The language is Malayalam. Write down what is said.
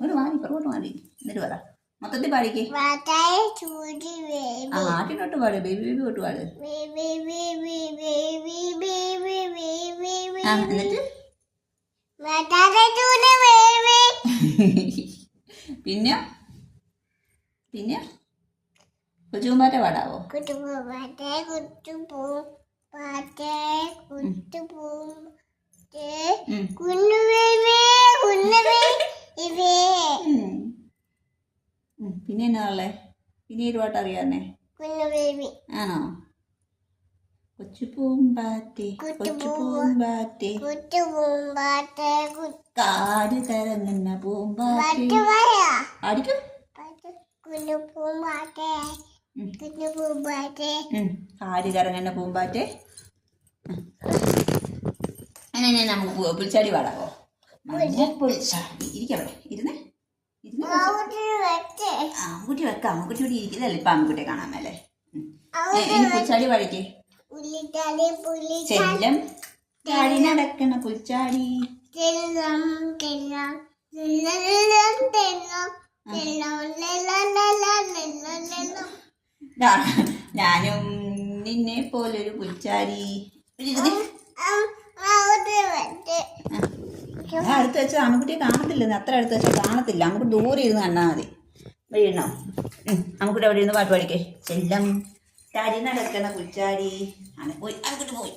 ഒരു മാറി പുറകോട്ട് മാറി എന്നിട്ട് പറ മൊത്തത്തിൽ പാടിക്കേ. ആട്ടിനോട്ട് പാട്, ബേബി ബേബി തൊട്ട് പാട്. എന്നിട്ട് പിന്നെ പിന്നെ കൊച്ചുകുമ്പാറ്റ പാടാവോ? പിന്നെ എന്നാ ഉള്ളേ? പിന്നെ ഒരു പാട്ട് അറിയാന്നേ? ആണോ? കൊച്ചു പൂമ്പാറ്റേ കൊച്ചു പൂമ്പാറ്റേ കാട് കറങ്ങുന്ന പൂമ്പാറ്റേ ആടിക്കും. കാട് കറങ്ങുന്ന പൂമ്പാറ്റേ. അങ്ങനെ നമുക്ക് പുൽച്ചാടി പാടാവോ? പുൽച്ചാടി ഇരിക്കവിടെ ഇരുന്നേ ആൺകുട്ടി വെക്കാം. ആൺകുട്ടി ഇവിടെ ഇരിക്കുന്നല്ലേ ഇപ്പൊ ആൺകുട്ടിയെ കാണാൻ മേലെ. ഇനി പുൽച്ചാടി പാടിക്കേ. ചെല്ലം ചാടി നടക്കണ പുൽച്ചാടി. ഞാനും നിന്നെ പോലൊരു പുൽച്ചാടി. അടുത്ത് വെച്ചാൽ ആൺകുട്ടിയെ കാണത്തില്ലെന്ന്. അത്ര അടുത്ത് വെച്ചാൽ കാണത്തില്ല. നമുക്ക് ദൂരെ ഇരുന്ന് കണ്ടാൽ മതി. വീഴണോ? നമുക്കിവിടെ അവിടെ ഇരുന്ന് പാട്ട് പാടിക്കേ. ചെല്ലം ചാടി നടക്കണ പുൽച്ചാടി. പോയി അങ്ങോട്ട് പോയി.